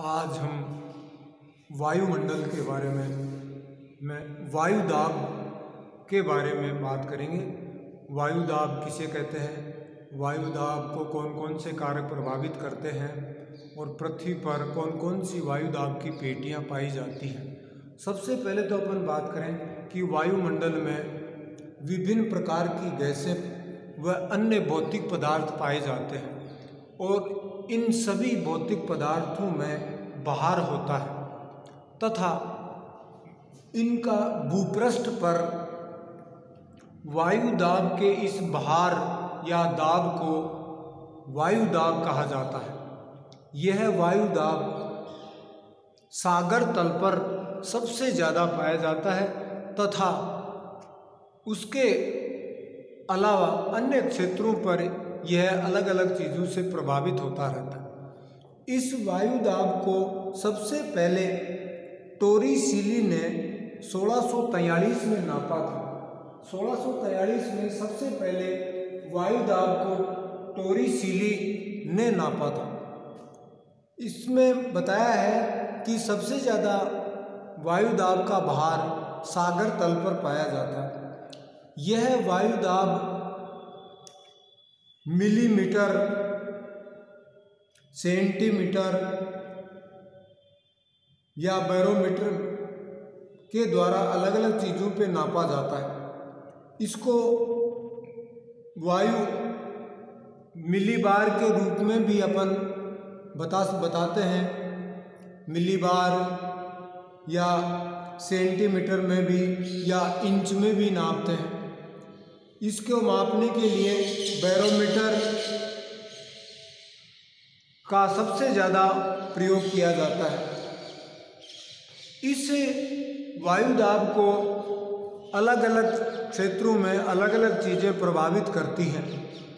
आज हम वायुमंडल के बारे में वायु दाब के बारे में बात करेंगे। वायु दाब किसे कहते हैं, वायु दाब को कौन कौन से कारक प्रभावित करते हैं और पृथ्वी पर कौन कौन सी वायु दाब की पेटियां पाई जाती हैं। सबसे पहले तो अपन बात करें कि वायुमंडल में विभिन्न प्रकार की गैसें व अन्य भौतिक पदार्थ पाए जाते हैं और इन सभी भौतिक पदार्थों में बहार होता है तथा इनका भूपृष्ठ पर वायु दाब के इस बहार या दाब को वायु दाब कहा जाता है। यह वायु दाब सागर तल पर सबसे ज़्यादा पाया जाता है तथा उसके अलावा अन्य क्षेत्रों पर यह अलग अलग चीज़ों से प्रभावित होता रहता है। इस वायु दाब को सबसे पहले टोरिसेली ने 1643 में नापा था। 1643 में सबसे पहले वायु दाब को टोरिसेली ने नापा था। इसमें बताया है कि सबसे ज़्यादा वायु दाब का भार सागर तल पर पाया जाता है। यह वायु दाब मिलीमीटर, सेंटीमीटर या बैरोमीटर के द्वारा अलग अलग चीज़ों पे नापा जाता है। इसको वायु मिलीबार के रूप में भी अपन बताते हैं। मिलीबार या सेंटीमीटर में भी या इंच में भी नापते हैं। इसको मापने के लिए बैरोमीटर का सबसे ज़्यादा प्रयोग किया जाता है। इस वायु दाब को अलग अलग क्षेत्रों में अलग अलग चीज़ें प्रभावित करती हैं।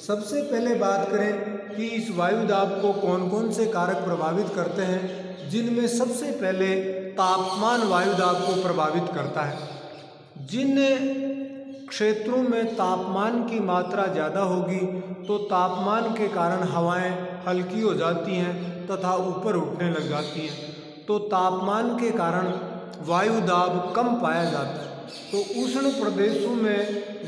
सबसे पहले बात करें कि इस वायु दाब को कौन कौन से कारक प्रभावित करते हैं, जिनमें सबसे पहले तापमान वायु दाब को प्रभावित करता है। जिन क्षेत्रों में तापमान की मात्रा ज़्यादा होगी तो तापमान के कारण हवाएं हल्की हो जाती हैं तथा ऊपर उठने लग जाती हैं, तो तापमान के कारण वायु दाब कम पाया जाता है। तो उष्ण प्रदेशों में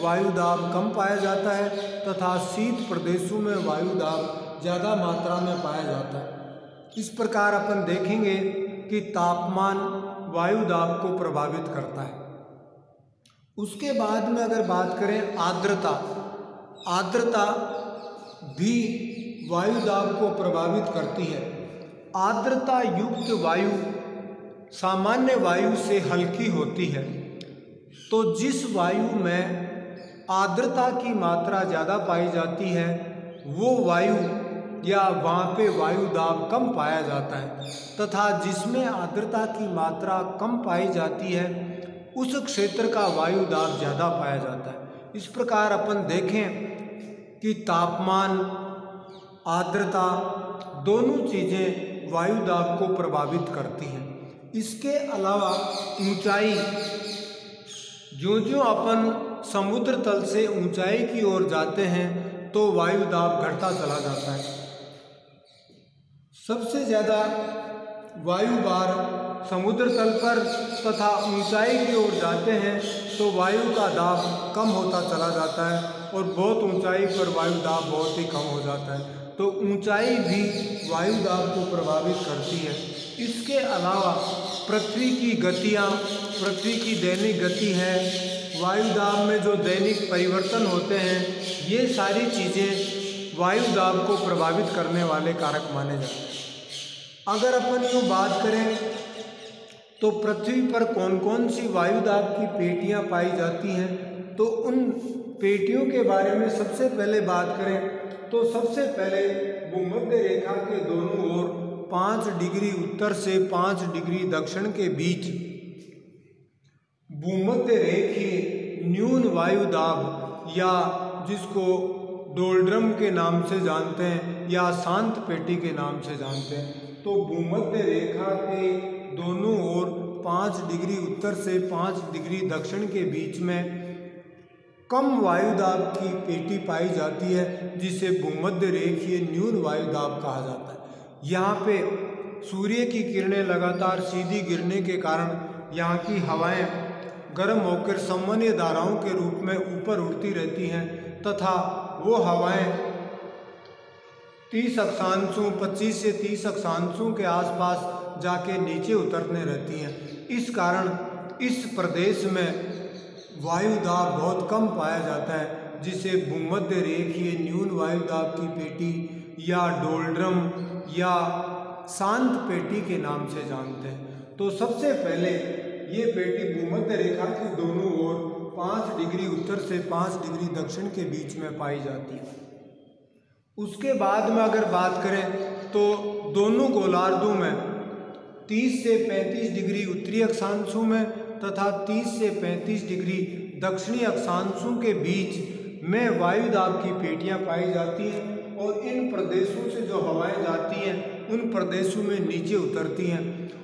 वायु दाब कम पाया जाता है तथा शीत प्रदेशों में वायु दाब ज़्यादा मात्रा में पाया जाता है। इस प्रकार अपन देखेंगे कि तापमान वायु दाब को प्रभावित करता है। उसके बाद में अगर बात करें आर्द्रता भी वायु दाब को प्रभावित करती है। आर्द्रता युक्त वायु सामान्य वायु से हल्की होती है, तो जिस वायु में आर्द्रता की मात्रा ज़्यादा पाई जाती है वो वायु या वहाँ पे वायु दाब कम पाया जाता है तथा जिसमें आर्द्रता की मात्रा कम पाई जाती है उस क्षेत्र का वायु दाब ज़्यादा पाया जाता है। इस प्रकार अपन देखें कि तापमान, आर्द्रता दोनों चीज़ें वायु दाब को प्रभावित करती हैं। इसके अलावा ऊंचाई, जो अपन समुद्र तल से ऊंचाई की ओर जाते हैं तो वायु दाब घटता चला जाता है। सबसे ज़्यादा वायु बार समुद्र तल पर तथा ऊंचाई की ओर जाते हैं तो वायु का दाब कम होता चला जाता है और बहुत ऊंचाई पर वायु दाब बहुत ही कम हो जाता है। तो ऊंचाई भी वायु दाब को प्रभावित करती है। इसके अलावा पृथ्वी की गतियाँ, पृथ्वी की दैनिक गति है, वायु दाब में जो दैनिक परिवर्तन होते हैं, ये सारी चीज़ें वायु दाब को प्रभावित करने वाले कारक माने जाते हैं। अगर अपन यूँ बात करें तो पृथ्वी पर कौन कौन सी वायु दाब की पेटियां पाई जाती हैं, तो उन पेटियों के बारे में सबसे पहले बात करें तो सबसे पहले भूमध्य रेखा के दोनों ओर 5 डिग्री उत्तर से 5 डिग्री दक्षिण के बीच भूमध्य रेखीय न्यून वायु दाब या जिसको डोल्ड्रम के नाम से जानते हैं या शांत पेटी के नाम से जानते हैं, तो भूमध्य रेखा के दोनों ओर 5 डिग्री उत्तर से 5 डिग्री दक्षिण के बीच में कम वायु दाब की पेटी पाई जाती है जिसे भूमध्य रेखीय न्यून वायु दाब कहा जाता है। यहाँ पे सूर्य की किरणें लगातार सीधी गिरने के कारण यहाँ की हवाएं गर्म होकर सामान्य धाराओं के रूप में ऊपर उड़ती रहती हैं तथा वो हवाएं 30 अक्षांशों 25 से 30 अक्षांशों के आसपास जाके नीचे उतरने रहती हैं। इस कारण इस प्रदेश में वायु दाब बहुत कम पाया जाता है, जिसे भूमध्य रेखीय न्यून वायु दाब की पेटी या डोल्ड्रम या शांत पेटी के नाम से जानते हैं। तो सबसे पहले ये पेटी भूमध्य रेखा के दोनों ओर 5 डिग्री उत्तर से 5 डिग्री दक्षिण के बीच में पाई जाती है। उसके बाद में अगर बात करें तो दोनों गोलार्धों में 30 से 35 डिग्री उत्तरी अक्षांशों में तथा 30 से 35 डिग्री दक्षिणी अक्षांशों के बीच में वायु दाब की पेटियां पाई जाती हैं और इन प्रदेशों से जो हवाएं जाती हैं उन प्रदेशों में नीचे उतरती हैं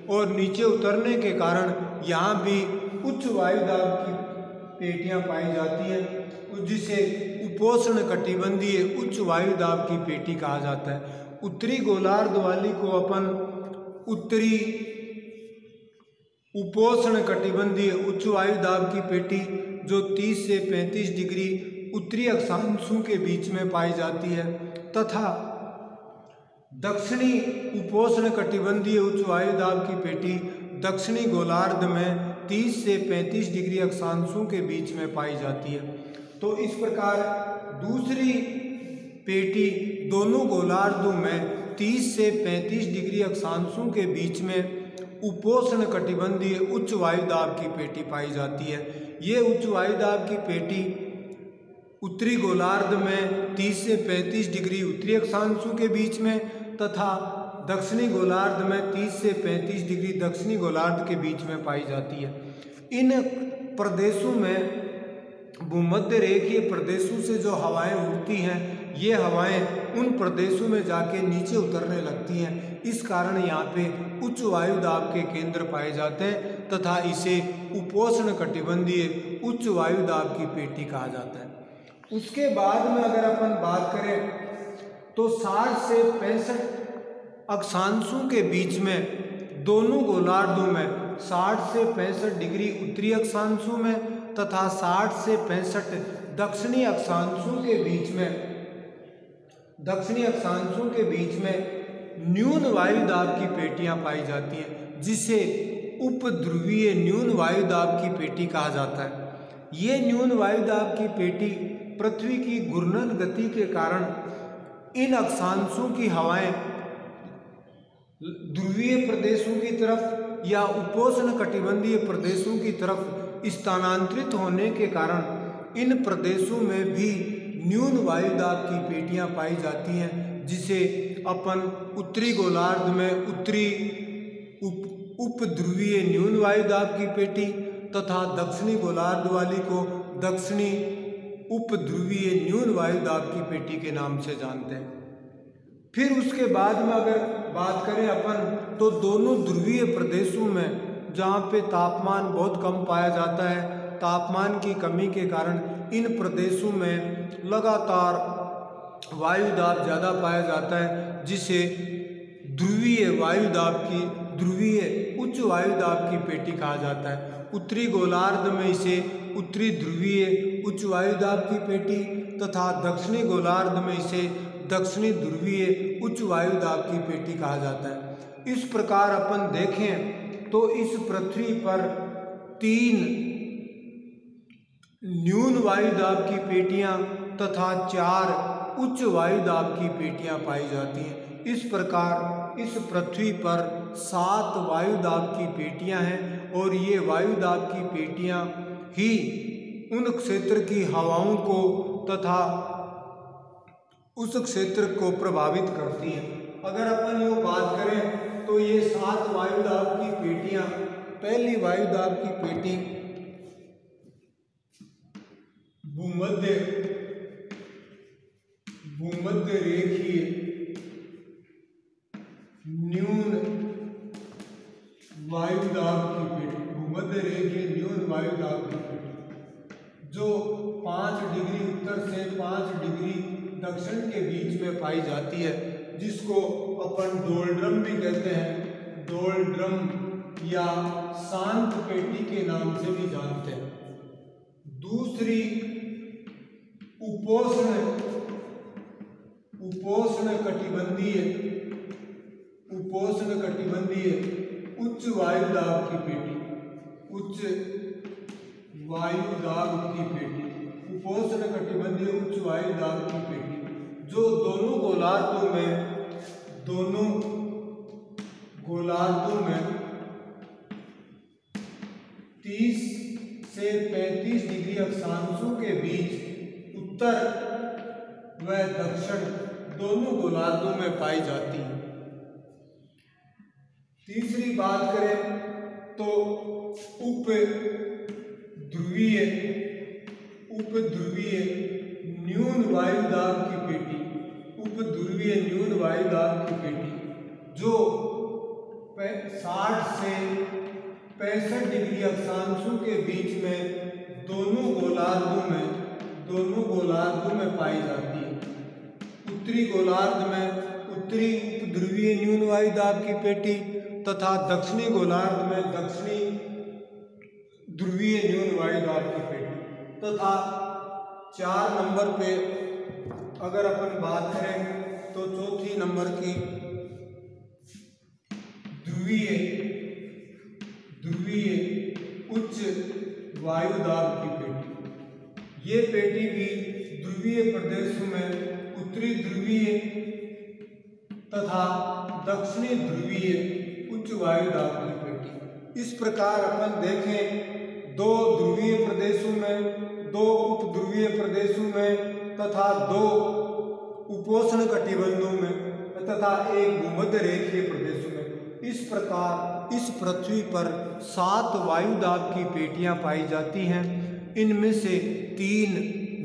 और नीचे उतरने के कारण यहाँ भी उच्च वायु दाब की पेटियां पाई जाती हैं, जिसे उपोष्ण कटिबंधीय उच्च वायु दाब की पेटी कहा जाता है। उत्तरी गोलार्ध वाली को अपन उत्तरी उपोष्ण कटिबंधीय उच्च वायु दाब की पेटी जो 30 से 35 डिग्री उत्तरी अक्षांशों के बीच में पाई जाती है तथा दक्षिणी उपोष्ण कटिबंधीय उच्च वायु दाब की पेटी दक्षिणी गोलार्ध में 30 से 35 डिग्री अक्षांशों के बीच में पाई जाती है। तो इस प्रकार दूसरी पेटी दोनों गोलार्धों में 30 से 35 डिग्री अक्षांशों के बीच में उपोष्ण कटिबंधीय उच्च वायु दाब की पेटी पाई जाती है। ये उच्च वायु दाब की पेटी उत्तरी गोलार्ध में 30 से 35 डिग्री उत्तरी अक्षांशों के बीच में तथा दक्षिणी गोलार्ध में 30 से 35 डिग्री दक्षिणी गोलार्ध के बीच में पाई जाती है। इन प्रदेशों में भूमध्य रेखीय प्रदेशों से जो हवाएं उड़ती हैं ये हवाएं उन प्रदेशों में जाके नीचे उतरने लगती हैं। इस कारण यहाँ पे उच्च वायु दाब के केंद्र पाए जाते हैं तथा इसे उपोष्ण कटिबंधीय उच्च वायु दाब की पेटी कहा जाता है। उसके बाद में अगर अपन बात करें तो 60 से 65 अक्षांशों के बीच में दोनों गोलार्धों में 60 से 65 डिग्री उत्तरी अक्षांशों में तथा 60 से 65 दक्षिणी अक्षांशों के बीच में न्यून वायु दाब की पेटियां पाई जाती हैं, जिसे उपध्रुवीय न्यून वायु दाब की पेटी कहा जाता है। ये न्यून वायु दाब की पेटी पृथ्वी की घूर्णन गति के कारण इन अक्षांशों की हवाएं ध्रुवीय प्रदेशों की तरफ या उपोष्ण कटिबंधीय प्रदेशों की तरफ स्थानांतरित होने के कारण इन प्रदेशों में भी न्यून वायु दाब की पेटियां पाई जाती हैं, जिसे अपन उत्तरी गोलार्ध में उत्तरी उपध्रुवीय न्यून वायु दाब की पेटी तथा दक्षिणी गोलार्ध वाली को दक्षिणी उपध्रुवीय न्यून वायु दाब की पेटी के नाम से जानते हैं। फिर उसके बाद में अगर बात करें अपन तो दोनों ध्रुवीय प्रदेशों में जहाँ पे तापमान बहुत कम पाया जाता है, तापमान की कमी के कारण इन प्रदेशों में लगातार वायु दाब ज़्यादा पाया जाता है, जिसे ध्रुवीय उच्च वायु दाब की पेटी कहा जाता है। उत्तरी गोलार्ध में इसे उत्तरी ध्रुवीय उच्च वायु दाब की पेटी तथा दक्षिणी गोलार्ध में इसे दक्षिणी ध्रुवीय उच्च वायु दाब की पेटी कहा जाता है। इस प्रकार अपन देखें तो इस पृथ्वी पर 3 न्यून वायु दाब की पेटियां तथा 4 उच्च वायु दाब की पेटियां पाई जाती हैं। इस प्रकार इस पृथ्वी पर 7 वायु दाब की पेटियां हैं और ये वायु दाब की पेटियां ही उन क्षेत्र की हवाओं को तथा उस क्षेत्र को प्रभावित करती हैं। अगर अपन यूँ बात करें तो ये 7 वायु दाब की पेटियां, पहली वायु दाब की पेटी भूमध्य रेखीय न्यून वायु दाब की पेटी, भूमध्य रेखीय न्यून वायु दाब की पेटी जो 5 डिग्री उत्तर से 5 डिग्री दक्षिण के बीच में पाई जाती है, जिसको अपन डोलड्रम भी कहते हैं, डोलड्रम या शांत पेटी के नाम से भी जानते हैं। दूसरी उपोष्ण कटिबंधीय उच्च वायु दाब की पेटी, उच्च वायु दाब की पेटी, उपोष्ण कटिबंधीय उच्च वायु दाब की पेटी, जो दोनों गोलार्धों में 30 से 35 डिग्री अक्षांशों के बीच उत्तर व दक्षिण दोनों गोलार्धों में पाई जाती है। तीसरी बात करें तो उप ध्रुवीय न्यून वायु दाब की पेटी, उप ध्रुवीय न्यून वायु दाब की पेटी, जो 60 से 65 डिग्री अक्षांशों के बीच में दोनों गोलार्धों में पाई जाती है। उत्तरी गोलार्ध में उत्तरी ध्रुवीय न्यून वायु दाब की पेटी तथा दक्षिणी गोलार्ध में दक्षिणी ध्रुवीय न्यून वायु दाब की पेटी। तथा 4 नंबर पे अगर अपन बात करें तो चौथी नंबर की ध्रुवीय उच्च वायु दाब की पेटी। ये पेटी भी ध्रुवीय प्रदेशों में उत्तरी ध्रुवीय तथा दक्षिणी ध्रुवीय उच्च वायु दाब की पेटी। इस प्रकार अपन देखें 2 ध्रुवीय प्रदेशों में, 2 उप ध्रुवीय प्रदेशों में तथा 2 उपोष्ण कटिबंधों में तथा 1 भूमध्य रेखीय प्रदेशों में। इस प्रकार इस पृथ्वी पर 7 वायु दाब की पेटियां पाई जाती हैं। इनमें से 3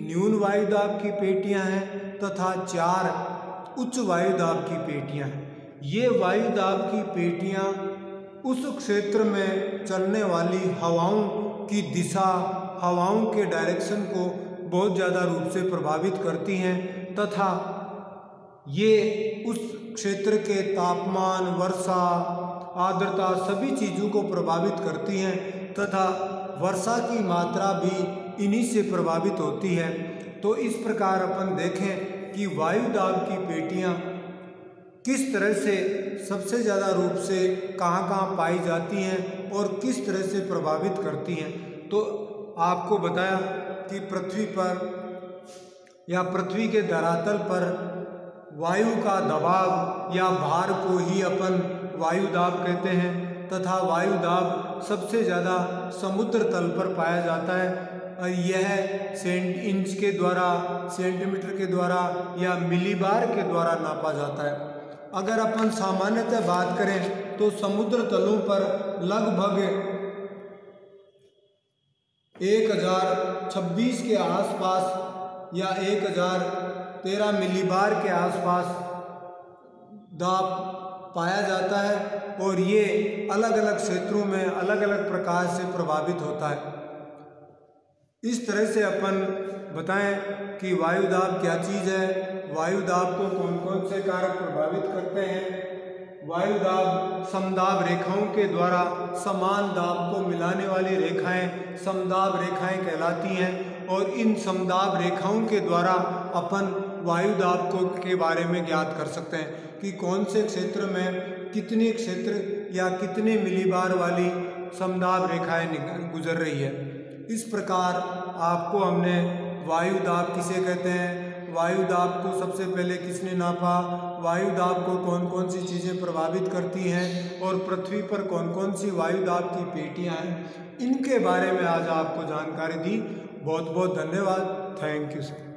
न्यून वायु दाब की पेटियां हैं तथा 4 उच्च वायु दाब की पेटियां हैं। ये वायु दाब की पेटियां उस क्षेत्र में चलने वाली हवाओं की दिशा, हवाओं के डायरेक्शन को बहुत ज़्यादा रूप से प्रभावित करती हैं तथा ये उस क्षेत्र के तापमान, वर्षा, आर्द्रता सभी चीज़ों को प्रभावित करती हैं तथा वर्षा की मात्रा भी इन्हीं से प्रभावित होती है। तो इस प्रकार अपन देखें कि वायु दाब की पेटियां किस तरह से सबसे ज़्यादा रूप से कहाँ पाई जाती हैं और किस तरह से प्रभावित करती हैं। तो आपको बताया कि पृथ्वी पर या पृथ्वी के धरातल पर वायु का दबाव या भार को ही अपन वायु दाब कहते हैं तथा वायु दाब सबसे ज़्यादा समुद्र तल पर पाया जाता है और यह इंच के द्वारा, सेंटीमीटर के द्वारा या मिलीबार के द्वारा नापा जाता है। अगर अपन सामान्यतः बात करें तो समुद्र तलों पर लगभग 1026 के आसपास या 1013 मिलीबार के आसपास दाब पाया जाता है और ये अलग अलग क्षेत्रों में अलग अलग प्रकार से प्रभावित होता है। इस तरह से अपन बताएं कि वायु दाब क्या चीज़ है, वायु दाब को कौन कौन से कारक प्रभावित करते हैं। वायु दाब समदाब रेखाओं के द्वारा समान दाब को मिलाने वाली रेखाएं समदाब रेखाएं कहलाती हैं और इन समदाब रेखाओं के द्वारा अपन वायु दाब को के बारे में ज्ञात कर सकते हैं कि कौन से क्षेत्र में कितने क्षेत्र या कितने मिलीबार वाली समदाब रेखाएं गुजर रही है। इस प्रकार आपको हमने वायु दाब किसे कहते हैं, वायु दाब को सबसे पहले किसने नापा, वायु दाब को कौन कौन सी चीज़ें प्रभावित करती हैं और पृथ्वी पर कौन कौन सी वायु दाब की पेटियां हैं, इनके बारे में आज आपको जानकारी दी। बहुत बहुत धन्यवाद। Thank you sir.